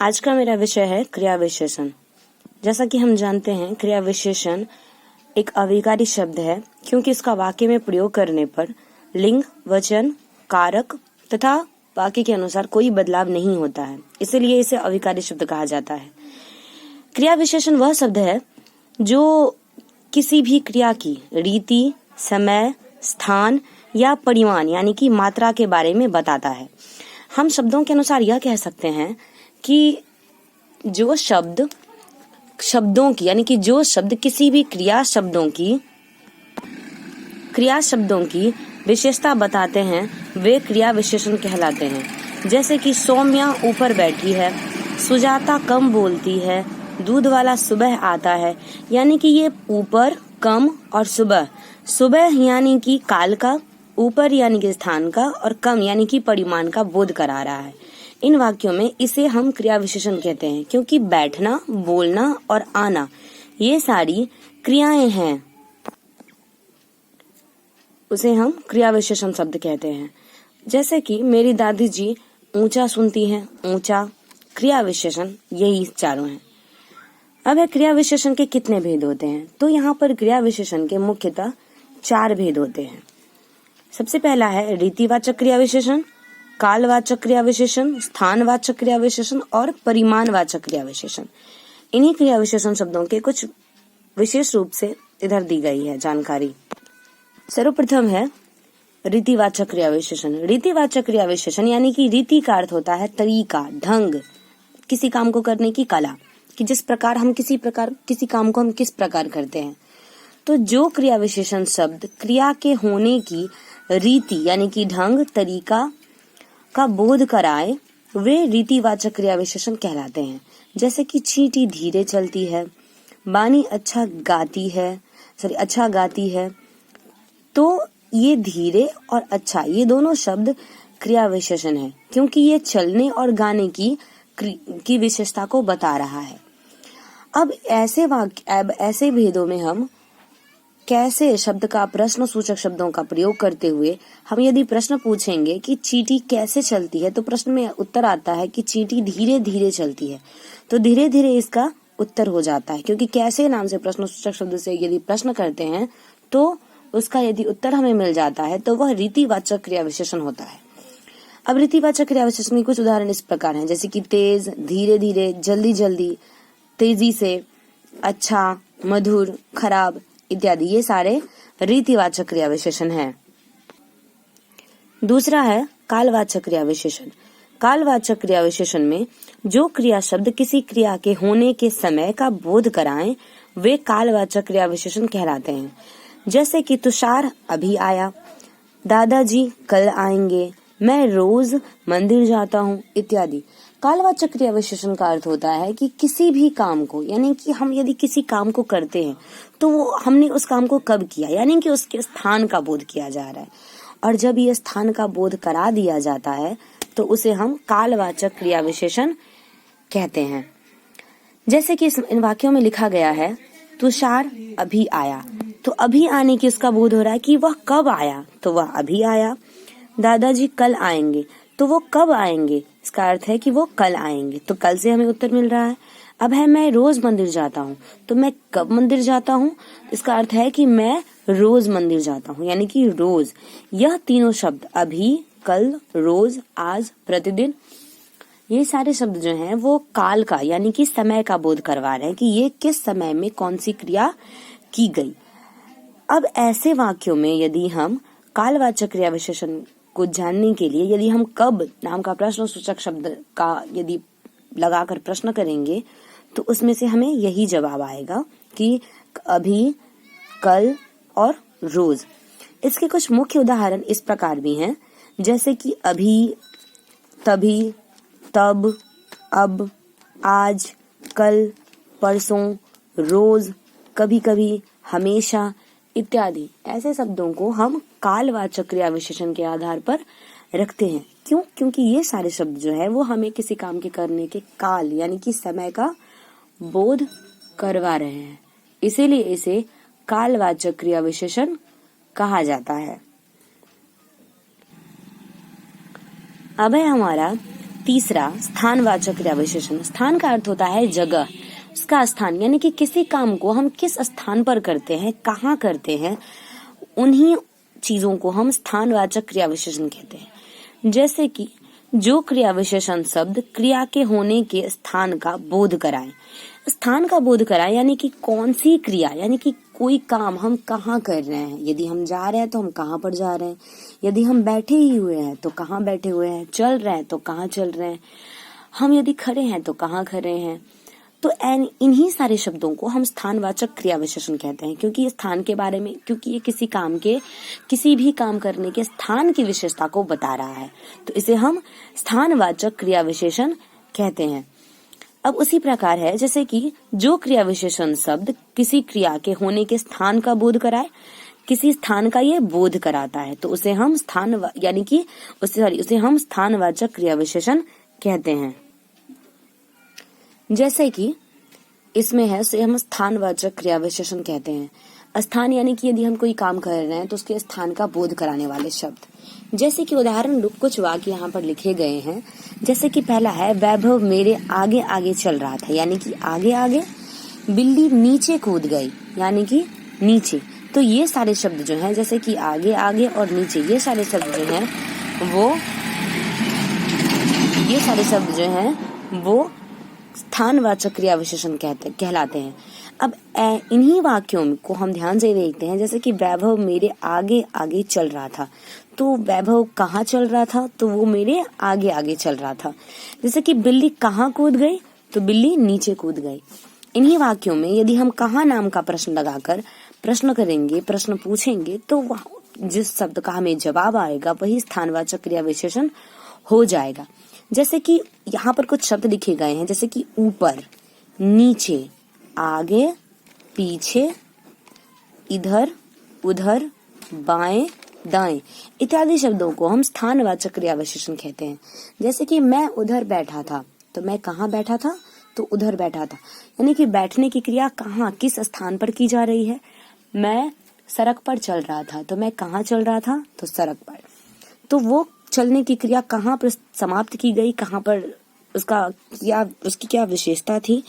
आज का मेरा विषय है क्रिया विशेषण। जैसा कि हम जानते हैं, क्रिया विशेषण एक अविकारी शब्द है क्योंकि इसका वाक्य में प्रयोग करने पर लिंग, वचन, कारक तथा वाक्य के अनुसार कोई बदलाव नहीं होता है, इसलिए इसे अविकारी शब्द कहा जाता है। क्रिया विशेषण वह शब्द है जो किसी भी क्रिया की रीति, समय, स्थान या परिमाण यानी कि मात्रा के बारे में बताता है। हम शब्दों के अनुसार यह कह सकते हैं कि जो शब्दों की यानी कि जो शब्द किसी भी क्रिया शब्दों की विशेषता बताते हैं वे क्रिया विशेषण कहलाते हैं। जैसे कि सौम्या ऊपर बैठी है, सुजाता कम बोलती है, दूध वाला सुबह आता है। यानी कि ये ऊपर, कम और सुबह यानी कि काल का, ऊपर यानी कि स्थान का और कम यानी कि परिमाण का बोध करा रहा है। इन वाक्यों में इसे हम क्रिया विशेषण कहते हैं क्योंकि बैठना, बोलना और आना ये सारी क्रियाएं हैं, उसे हम क्रिया विशेषण शब्द कहते हैं। जैसे कि मेरी दादी जी ऊंचा सुनती हैं, ऊंचा क्रिया विशेषण यही चारों हैं। अब है क्रिया विशेषण के कितने भेद होते हैं, तो यहाँ पर क्रिया विशेषण के मुख्यतः 4 भेद होते हैं। सबसे पहला है रीतिवाचक क्रिया विशेषण, कालवाचक क्रिया विशेषण, स्थानवाचक क्रिया विशेषण और परिमाणवाचक क्रिया विशेषण। इन्हीं क्रिया विशेषण शब्दों के कुछ विशेष रूप से इधर दी गई है जानकारी। सर्वप्रथम है रीतिवाचक क्रिया विशेषण। रीतिवाचक क्रिया विशेषण यानी कि रीति का अर्थ होता है तरीका, ढंग, किसी काम को करने की कला, कि जिस प्रकार हम किसी काम को हम किस प्रकार करते हैं। तो जो क्रिया विशेषण शब्द क्रिया के होने की रीति यानी कि ढंग, तरीका का बोध कराए वे रीतिवाचक क्रिया विशेषण कहलाते हैं। जैसे कि चींटी धीरे चलती है, बानी अच्छा गाती है। तो ये धीरे और अच्छा ये दोनों शब्द क्रिया विशेषण है क्योंकि ये चलने और गाने की विशेषता को बता रहा है। अब ऐसे भेदों में हम कैसे शब्द का प्रश्न सूचक शब्दों का प्रयोग करते हुए हम यदि प्रश्न पूछेंगे कि चींटी कैसे चलती है, तो प्रश्न में उत्तर आता है कि चींटी धीरे धीरे चलती है। तो धीरे धीरे इसका उत्तर हो जाता है क्योंकि कैसे नाम से प्रश्न सूचक शब्द से यदि प्रश्न करते हैं तो उसका यदि उत्तर हमें मिल जाता है तो वह रीतिवाचक क्रिया विशेषण होता है। अब रीतिवाचक क्रिया विशेषण के कुछ उदाहरण इस प्रकार हैं, जैसे कि तेज, धीरे धीरे, जल्दी जल्दी, तेजी से, अच्छा, मधुर, खराब इत्यादि ये सारे रीतिवाचक क्रिया विशेषण हैं। दूसरा है कालवाचक क्रिया विशेषण। कालवाचक क्रिया विशेषण में जो क्रिया शब्द किसी क्रिया के होने के समय का बोध कराएं वे कालवाचक क्रिया विशेषण कहलाते हैं। जैसे कि तुषार अभी आया, दादाजी कल आएंगे, मैं रोज मंदिर जाता हूँ इत्यादि। कालवाचक क्रिया विशेषण का अर्थ होता है कि किसी भी काम को यानी कि हम यदि किसी काम को करते हैं तो वो हमने उस काम को कब किया यानी कि उसके स्थान का बोध किया जा रहा है, और जब ये स्थान का बोध करा दिया जाता है तो उसे हम कालवाचक क्रिया विशेषण कहते हैं। जैसे कि इन वाक्यों में लिखा गया है तुषार अभी आया, तो अभी आने की उसका बोध हो रहा है कि वह कब आया, तो वह अभी आया। दादाजी कल आएंगे, तो वो कब आएंगे, इसका अर्थ है कि वो कल आएंगे, तो कल से हमें उत्तर मिल रहा है। अब है मैं रोज मंदिर जाता हूँ, तो मैं कब मंदिर जाता हूँ, इसका अर्थ है कि मैं रोज मंदिर जाता हूँ यानी कि रोज। यह तीनों शब्द अभी, कल, रोज, आज, प्रतिदिन ये सारे शब्द जो हैं वो काल का यानी कि समय का बोध करवा रहे हैं कि ये किस समय में कौन सी क्रिया की गई। अब ऐसे वाक्यों में यदि हम कालवाचक क्रिया विशेषण को जानने के लिए यदि हम कब नाम का प्रश्न सूचक शब्द का यदि लगाकर प्रश्न करेंगे तो उसमें से हमें यही जवाब आएगा कि अभी, कल और रोज। इसके कुछ मुख्य उदाहरण इस प्रकार भी हैं, जैसे कि अभी, तभी, तब, अब, आज, कल, परसों, रोज, कभी कभी, हमेशा इत्यादि। ऐसे शब्दों को हम कालवाचक क्रिया विशेषण के आधार पर रखते हैं। क्यों? क्योंकि ये सारे शब्द जो है वो हमें किसी काम के करने के काल यानी कि समय का बोध करवा रहे हैं, इसीलिए इसे कालवाचक क्रिया विशेषण कहा जाता है। अब है हमारा तीसरा, स्थानवाचक क्रिया विशेषण। स्थान का अर्थ होता है जगह, उसका स्थान, यानी कि किसी काम को हम किस स्थान पर करते हैं, कहाँ करते हैं, उन्हीं चीजों को हम स्थानवाचक क्रिया विशेषण कहते हैं। जैसे कि जो क्रिया विशेषण शब्द क्रिया के होने के स्थान का बोध कराए। स्थान का बोध कराए यानी कि कौन सी क्रिया, यानी कि कोई काम हम कहाँ कर रहे हैं। यदि हम जा रहे हैं तो हम कहाँ पर जा रहे हैं, यदि हम बैठे ही हुए हैं तो कहाँ बैठे हुए हैं, चल रहे हैं तो कहाँ चल रहे हैं, हम यदि खड़े हैं तो कहाँ खड़े हैं। तो इन्हीं सारे शब्दों को हम स्थानवाचक क्रिया विशेषण कहते हैं, क्योंकि ये स्थान के बारे में, क्योंकि ये किसी काम के, किसी भी काम करने के स्थान की विशेषता को बता रहा है, तो इसे हम स्थानवाचक क्रिया विशेषण कहते हैं। अब उसी प्रकार है जैसे कि जो क्रिया विशेषण शब्द किसी क्रिया के होने के स्थान का बोध कराए, किसी स्थान का ये बोध कराता है, तो उसे हम यानी कि उसे हम स्थानवाचक क्रिया विशेषण कहते हैं। जैसे कि इसमें है, उसे हम स्थानवाचक क्रिया विशेषण कहते हैं। स्थान यानी कि यदि हम कोई काम कर रहे हैं तो उसके स्थान का बोध कराने वाले शब्द। जैसे कि उदाहरण रूप कुछ वाक्य यहाँ पर लिखे गए हैं। जैसे कि पहला है, वैभव मेरे आगे आगे चल रहा था, यानी कि आगे आगे। बिल्ली नीचे कूद गई, यानी कि नीचे। तो ये सारे शब्द जो हैं, जैसे कि आगे आगे और नीचे, ये सारे शब्द जो हैं वो स्थानवाचक क्रिया विशेषण कहलाते हैं। अब इन्हीं वाक्यों को हम ध्यान से देखते हैं। जैसे कि वैभव मेरे आगे आगे चल रहा था, तो वैभव कहाँ चल रहा था, तो वो मेरे आगे आगे चल रहा था। जैसे कि बिल्ली कहाँ कूद गई, तो बिल्ली नीचे कूद गई। इन्हीं वाक्यों में यदि हम कहाँ नाम का प्रश्न लगाकर प्रश्न करेंगे, प्रश्न पूछेंगे, तो जिस शब्द का हमें जवाब आएगा वही स्थानवाचक क्रिया विशेषण हो जाएगा। जैसे कि यहाँ पर कुछ शब्द लिखे गए हैं, जैसे कि ऊपर, नीचे, आगे, पीछे, इधर, उधर, बाएं, दाएं इत्यादि शब्दों को हम स्थानवाचक क्रिया विशेषण कहते हैं। जैसे कि मैं उधर बैठा था, तो मैं कहाँ बैठा था, तो उधर बैठा था, यानी कि बैठने की क्रिया कहाँ, किस स्थान पर की जा रही है। मैं सड़क पर चल रहा था, तो मैं कहाँ चल रहा था, तो सड़क पर। तो वो चलने की क्रिया कहाँ पर समाप्त की गई, कहाँ पर उसकी क्या विशेषता थी।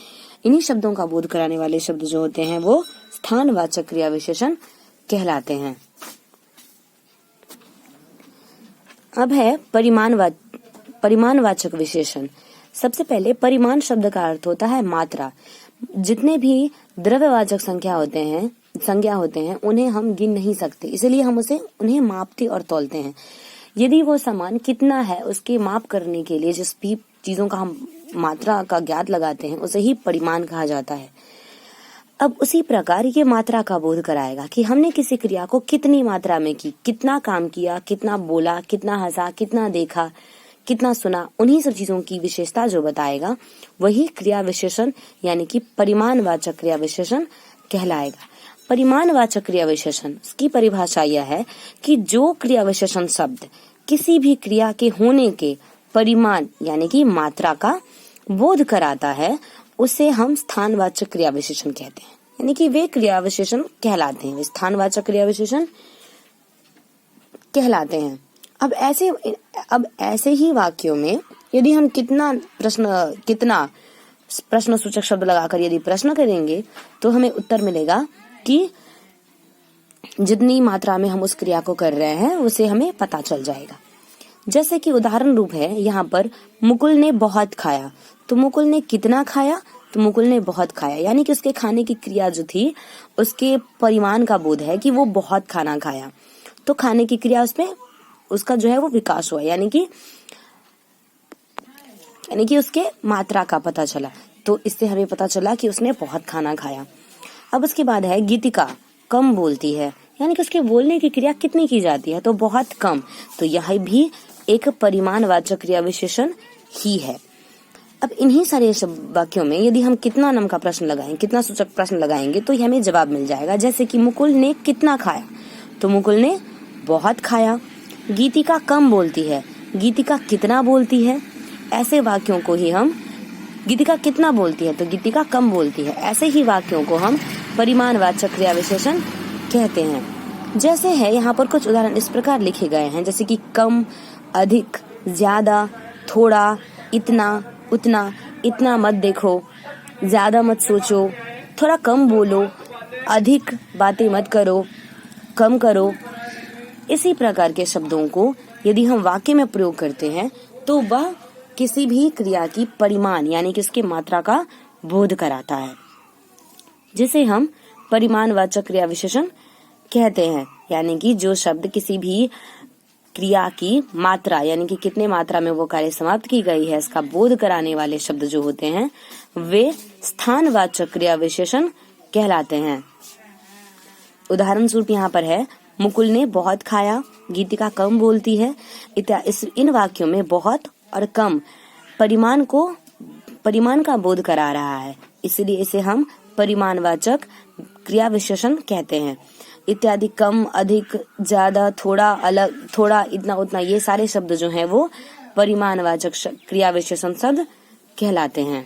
इन्हीं शब्दों का बोध कराने वाले शब्द जो होते हैं वो स्थानवाचक क्रिया विशेषण कहलाते हैं। अब है परिमाणवाचक विशेषण। सबसे पहले परिमाण शब्द का अर्थ होता है मात्रा। जितने भी द्रव्यवाचक संज्ञा होते हैं उन्हें हम गिन नहीं सकते, इसलिए हम उन्हें मापते और तौलते हैं। यदि वो सामान कितना है उसके माप करने के लिए जिस भी चीजों का हम मात्रा का ज्ञात लगाते हैं उसे ही परिमाण कहा जाता है। अब उसी प्रकार ये मात्रा का बोध कराएगा कि हमने किसी क्रिया को कितनी मात्रा में की, कितना काम किया, कितना बोला, कितना हंसा, कितना देखा, कितना सुना, उन्हीं सब चीजों की विशेषता जो बताएगा वही क्रिया विशेषण यानी कि परिमाणवाचक क्रिया विशेषण कहलाएगा। परिमाणवाचक क्रिया विशेषण की परिभाषा यह है कि जो क्रिया विशेषण शब्द किसी भी क्रिया के होने के परिमाण यानी कि मात्रा का बोध कराता है उसे हम स्थानवाचक क्रिया विशेषण कहते हैं, यानी कि वे क्रिया विशेषण कहलाते हैं, स्थानवाचक क्रिया विशेषण कहलाते हैं। अब ऐसे ही वाक्यों में यदि हम कितना प्रश्न सूचक शब्द लगाकर यदि प्रश्न करेंगे तो हमें उत्तर मिलेगा कि जितनी मात्रा में हम उस क्रिया को कर रहे हैं उसे हमें पता चल जाएगा। जैसे कि उदाहरण रूप है यहाँ पर, मुकुल ने बहुत खाया, तो मुकुल ने कितना खाया, तो मुकुल ने बहुत खाया, यानी कि उसके खाने की क्रिया जो थी उसके परिमाण का बोध है कि वो बहुत खाना खाया। तो खाने की क्रिया उसमें उसका जो है वो विकास हुआ, यानी कि उसके मात्रा का पता चला, तो इससे हमें पता चला कि उसने बहुत खाना खाया। अब उसके बाद है गीतिका कम बोलती है, यानी कि उसके बोलने की क्रिया कितनी की जाती है, तो बहुत कम, तो यह भी एक परिमाणवाचक क्रिया विशेषण ही है। अब इन्हीं सारे वाक्यों में यदि हम कितना नाम का प्रश्न लगाएंगे, कितना सूचक प्रश्न लगाएंगे तो हमें जवाब मिल जाएगा। जैसे कि मुकुल ने कितना खाया, तो मुकुल ने बहुत खाया। गीतिका कम बोलती है, गीतिका कितना बोलती है, ऐसे वाक्यों को ही हम, गीतिका कितना बोलती है तो गीतिका कम बोलती है, ऐसे ही वाक्यों को हम परिमाणवाचक क्रिया विशेषण कहते हैं। जैसे है यहाँ पर कुछ उदाहरण इस प्रकार लिखे गए हैं, जैसे कि कम, अधिक, ज्यादा, थोड़ा, इतना, उतना, इतना मत देखो, ज्यादा मत सोचो, थोड़ा कम बोलो, अधिक बातें मत करो, कम करो। इसी प्रकार के शब्दों को यदि हम वाक्य में प्रयोग करते हैं तो वह किसी भी क्रिया की परिमाण यानी कि उसकी मात्रा का बोध कराता है, जिसे हम परिमाणवाचक क्रिया विशेषण कहते हैं। यानी कि जो शब्द किसी भी क्रिया की मात्रा यानी कि कितने मात्रा में वो कार्य समाप्त की गई है इसका बोध कराने वाले शब्द जो होते हैं वे स्थानवाचक क्रिया विशेषण कहलाते हैं। उदाहरण स्वरूप यहाँ पर है, मुकुल ने बहुत खाया, गीतिका कम बोलती है। इन वाक्यों में बहुत और कम परिमाण का बोध करा रहा है, इसलिए इसे हम परिमाणवाचक क्रिया विशेषण कहते हैं। इत्यादि कम, अधिक, ज्यादा, थोड़ा, अलग, थोड़ा, इतना, उतना, ये सारे शब्द जो हैं वो परिमाणवाचक क्रिया विशेषण शब्द कहलाते हैं।